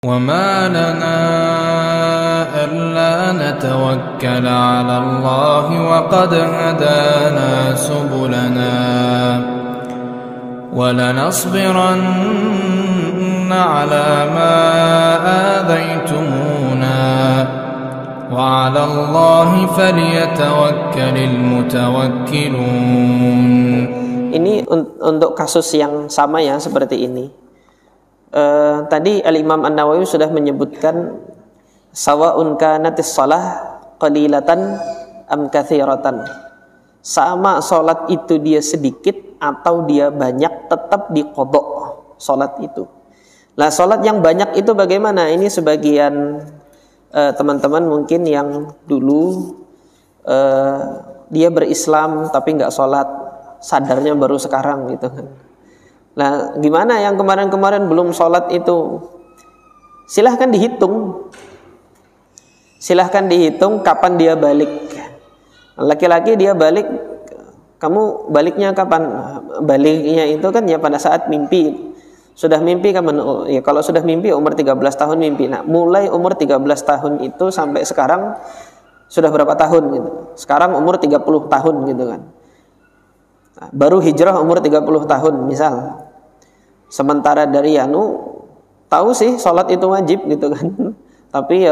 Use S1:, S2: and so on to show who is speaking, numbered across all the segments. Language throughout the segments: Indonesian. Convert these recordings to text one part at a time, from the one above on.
S1: وَمَا لَنَا أَلَّا نَتَوَكَّلَ عَلَى اللَّهِ وَقَدْ هَدَانَا سُبُلَنَا وَلَنَصْبِرَنَّ عَلَى مَا آذَيْتُمُونَا وَعَلَى اللَّهِ فَلْيَتَوَكَّلِ الْمُتَوَكِّلُونَ.
S2: Ini untuk kasus yang sama ya, seperti ini. Tadi Al-Imam An-Nawawi sudah menyebutkan sawa'un kanatis shalah qalilatan am katsiratan. Sama salat itu dia sedikit atau dia banyak, tetap diqadha salat itu. Nah, salat yang banyak itu bagaimana? Ini sebagian teman-teman mungkin yang dulu dia berislam tapi enggak salat, sadarnya baru sekarang gitu kan. Nah, gimana yang kemarin-kemarin belum sholat itu? Silahkan dihitung. Silahkan dihitung kapan dia balik. Laki-laki dia balik, kamu baliknya kapan? Baliknya itu kan ya pada saat mimpi. Sudah mimpi kapan? Oh, ya kalau sudah mimpi umur 13 tahun mimpi. Nah, mulai umur 13 tahun itu sampai sekarang sudah berapa tahun gitu. Sekarang umur 30 tahun gitu kan. Nah, baru hijrah umur 30 tahun misal. Sementara dari tahu sih sholat itu wajib gitu kan. Tapi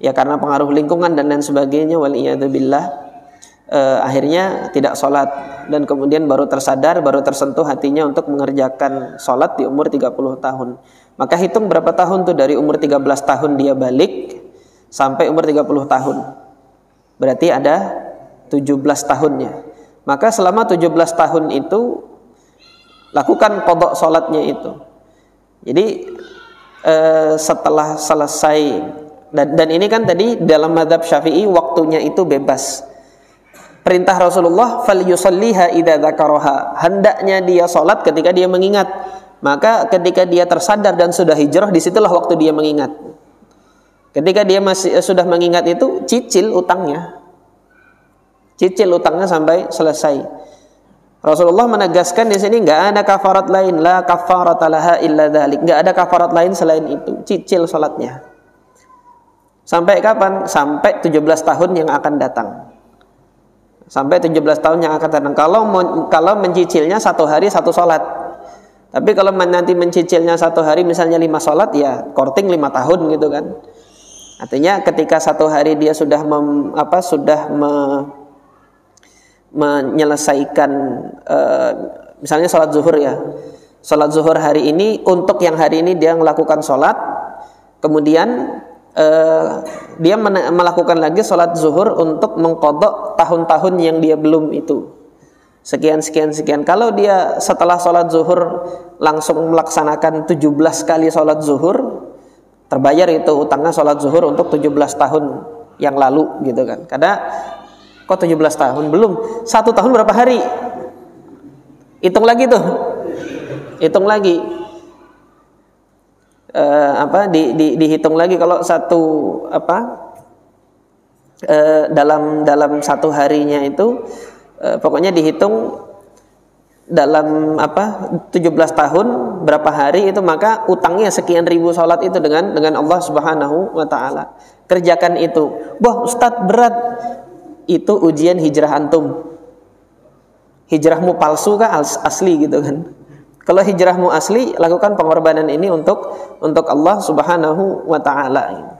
S2: ya karena pengaruh lingkungan dan lain sebagainya, waliyadzubillah, akhirnya tidak sholat. Dan kemudian baru tersadar, baru tersentuh hatinya untuk mengerjakan sholat di umur 30 tahun. Maka hitung berapa tahun tuh dari umur 13 tahun dia balik sampai umur 30 tahun. Berarti ada 17 tahunnya. Maka selama 17 tahun itu lakukan qadha salatnya itu. Jadi setelah selesai dan ini kan tadi dalam mazhab Syafi'i waktunya itu bebas. Perintah Rasulullah falyusalliha idza dzakaraha. Hendaknya dia salat ketika dia mengingat. Maka ketika dia tersadar dan sudah hijrah, disitulah waktu dia mengingat. Ketika dia masih sudah mengingat itu, cicil utangnya. Cicil utangnya sampai selesai. Rasulullah menegaskan di sini enggak ada kafarat lain, la kafarata laha illa dzalik. Enggak ada kafarat lain selain itu, cicil salatnya. Sampai kapan? Sampai 17 tahun yang akan datang. Sampai 17 tahun yang akan datang. Kalau mencicilnya satu hari satu salat. Tapi kalau nanti mencicilnya satu hari misalnya 5 salat, ya korting 5 tahun gitu kan. Artinya ketika satu hari dia sudah menyelesaikan misalnya sholat zuhur ya, sholat zuhur hari ini, untuk yang hari ini dia melakukan sholat, kemudian dia melakukan lagi sholat zuhur untuk mengqadha tahun-tahun yang dia belum itu, sekian. Kalau dia setelah sholat zuhur langsung melaksanakan 17 kali sholat zuhur, terbayar itu utangnya sholat zuhur untuk 17 tahun yang lalu gitu kan. Karena kok 17 tahun? Belum. 1 tahun berapa hari? Hitung lagi tuh. Hitung lagi. Dihitung lagi kalau dalam satu harinya itu pokoknya dihitung dalam 17 tahun berapa hari itu, maka utangnya sekian ribu salat itu dengan Allah Subhanahu wa taala. Kerjakan itu. Wah, Ustaz berat. Itu ujian hijrah antum. Hijrahmu palsu kah asli gitu kan? Kalau hijrahmu asli, lakukan pengorbanan ini untuk Allah Subhanahu wa taala.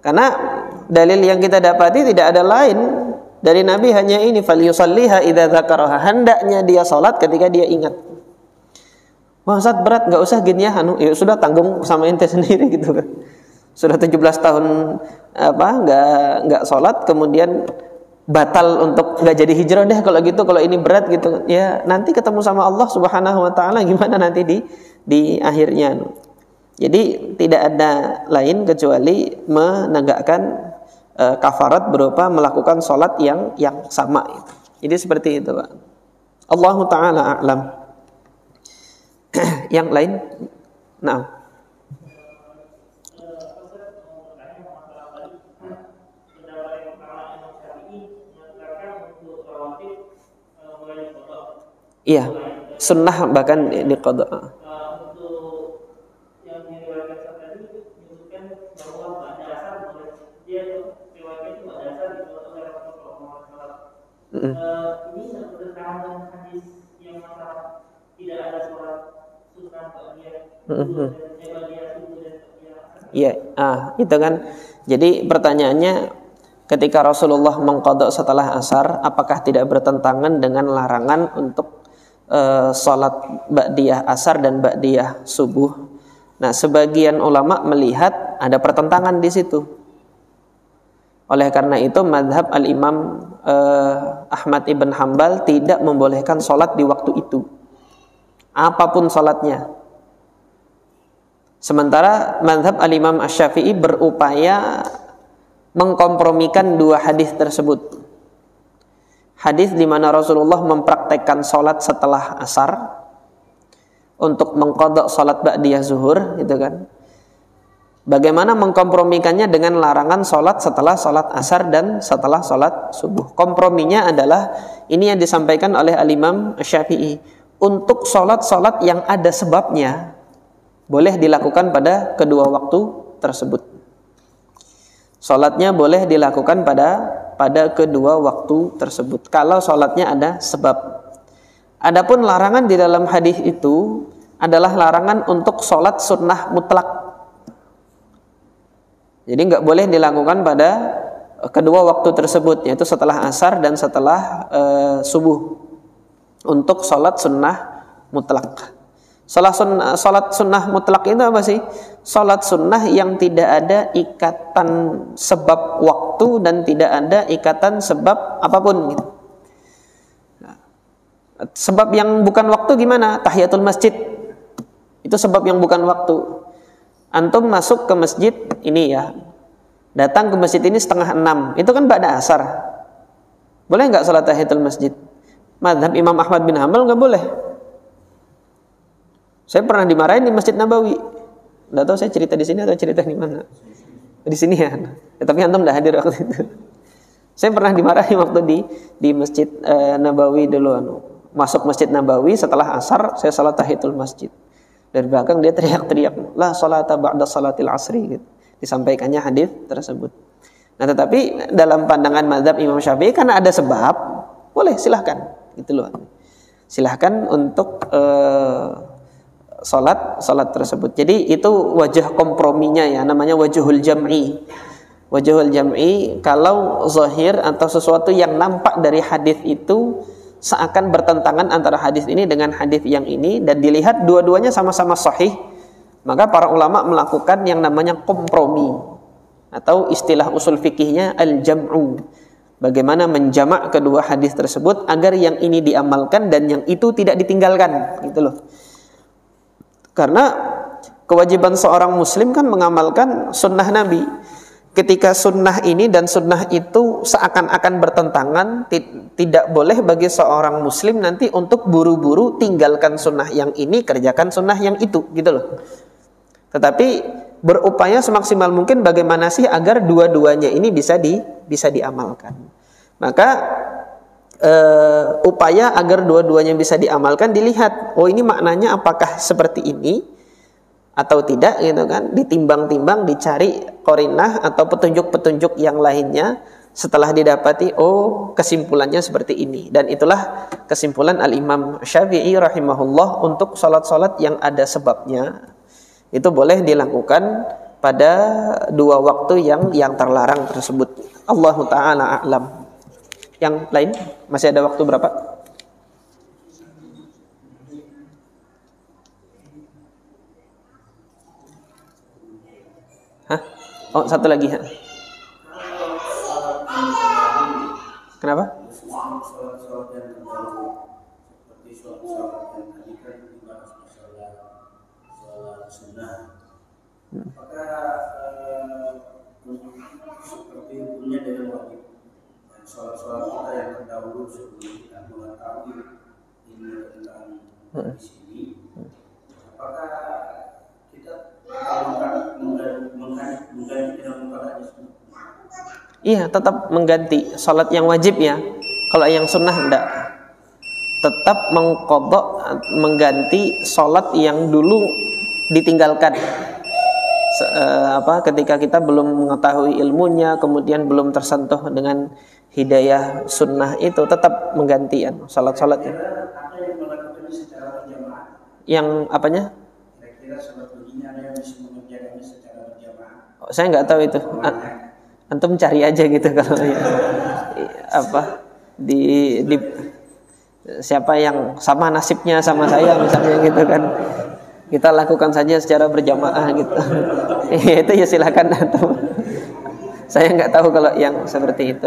S2: Karena dalil yang kita dapati tidak ada lain dari Nabi, hanya ini, falyusalliha idza dzakaraha. Hendaknya dia salat ketika dia ingat. Wah, Ustaz berat, enggak usah gini ya, ya sudah tanggung sama ente sendiri gitu kan. Sudah 17 tahun enggak salat, kemudian batal untuk nggak jadi hijrah deh kalau gitu, kalau ini berat gitu ya, nanti ketemu sama Allah Subhanahu wa taala gimana nanti di akhirnya. Jadi tidak ada lain kecuali menegakkan kafarat berupa melakukan sholat yang sama itu. Jadi seperti itu, Pak. Allahu taala a'lam. Yang lain? Nah. Iya, sunnah bahkan diqadha. Ini bertentangan dengan hadis yang masalah tidak ada sholat sunnah ba'diyah subuh dan iya, itu kan. Jadi pertanyaannya, ketika Rasulullah mengqadha setelah asar, apakah tidak bertentangan dengan larangan untuk sholat ba'diyah asar dan ba'diyah subuh? Nah, sebagian ulama melihat ada pertentangan di situ. Oleh karena itu, mazhab al-Imam Ahmad ibn Hanbal tidak membolehkan sholat di waktu itu, apapun sholatnya. Sementara mazhab al-Imam Asy-Syafi'i berupaya mengkompromikan dua hadis tersebut. Hadis di mana Rasulullah mempraktekkan sholat setelah asar untuk mengqadha sholat ba'diyah zuhur, gitu kan. Bagaimana mengkompromikannya dengan larangan sholat setelah sholat asar dan setelah sholat subuh? Komprominya adalah ini yang disampaikan oleh al-Imam Asy-Syafi'i. Untuk sholat-sholat yang ada sebabnya, boleh dilakukan pada kedua waktu tersebut. Sholatnya boleh dilakukan pada kedua waktu tersebut kalau sholatnya ada sebab. Adapun larangan di dalam hadis itu adalah larangan untuk sholat sunnah mutlak. Jadi nggak boleh dilakukan pada kedua waktu tersebut, yaitu setelah asar dan setelah subuh, untuk sholat sunnah mutlak. Sholat sunnah mutlak itu apa sih? Sholat sunnah yang tidak ada ikatan sebab waktu dan tidak ada ikatan sebab apapun gitu. Sebab yang bukan waktu gimana? Tahiyatul masjid. Itu sebab yang bukan waktu. Antum masuk ke masjid ini ya, datang ke masjid ini 5:30, itu kan ba'da asar. Boleh nggak sholat tahiyatul masjid? Mazhab Imam Ahmad bin Hanbal nggak boleh. Saya pernah dimarahin di Masjid Nabawi. Nggak tahu saya cerita di sini atau cerita di mana. Di sini ya. Tapi antum nggak hadir waktu itu. Saya pernah dimarahin waktu di Masjid Nabawi dulu. Masuk Masjid Nabawi setelah asar, saya salat tahiyatul masjid. Dari belakang dia teriak-teriak, la salata ba'da salatil asri, gitu. Disampaikannya hadis tersebut. Nah, tetapi dalam pandangan mazhab Imam Syafi'i karena ada sebab, boleh, silahkan, gitu loh. Silahkan untuk salat tersebut. Jadi itu wajah komprominya ya, namanya wajhul jam'i. Wajhul jam'i, kalau zahir atau sesuatu yang nampak dari hadis itu seakan bertentangan antara hadis ini dengan hadis yang ini dan dilihat dua-duanya sama-sama sahih, maka para ulama melakukan yang namanya kompromi, atau istilah usul fikihnya al-jam'u. Bagaimana menjamak kedua hadis tersebut agar yang ini diamalkan dan yang itu tidak ditinggalkan, gitu loh. Karena kewajiban seorang muslim kan mengamalkan sunnah Nabi. Ketika sunnah ini dan sunnah itu seakan-akan bertentangan, tidak boleh bagi seorang muslim nanti untuk buru-buru tinggalkan sunnah yang ini, kerjakan sunnah yang itu, gitu loh. Tetapi berupaya semaksimal mungkin bagaimana sih agar dua-duanya ini bisa diamalkan. Maka upaya agar dua-duanya bisa diamalkan dilihat, oh ini maknanya apakah seperti ini atau tidak, gitu kan. Ditimbang-timbang, dicari qarinah atau petunjuk-petunjuk yang lainnya. Setelah didapati, oh kesimpulannya seperti ini, dan itulah kesimpulan al-Imam Syafi'i rahimahullah untuk salat-salat yang ada sebabnya. Itu boleh dilakukan pada dua waktu yang terlarang tersebut. Allahu ta'ala a'lam. Yang lain masih ada waktu berapa? Hah? Oh, satu lagi. Kenapa?
S3: Seperti punya dengan wajib sholat-sholat kita yang terdahulu sebelum kita mengetahui ini tentang di sini, apakah kita mengganti dengan mengkadanya semua?
S2: Iya, tetap mengganti sholat yang wajib ya. Kalau yang sunnah enggak. Tetap mengqadha, mengganti sholat yang dulu ditinggalkan. ketika kita belum mengetahui ilmunya, kemudian belum tersentuh dengan hidayah sunnah, itu tetap menggantikan salat-salatnya.
S3: Ada yang melakukannya secara berjamaah.
S2: Yang apanya?
S3: Kira-kira salat begini ada yang bisa mengerjakannya secara berjamaah.
S2: Oh, saya nggak tahu itu. Antum cari aja gitu kalau ya. Di siapa yang sama nasibnya sama saya misalnya gitu kan. Kita lakukan saja secara berjamaah gitu. Itu ya silakan antum. Saya nggak tahu kalau yang seperti itu.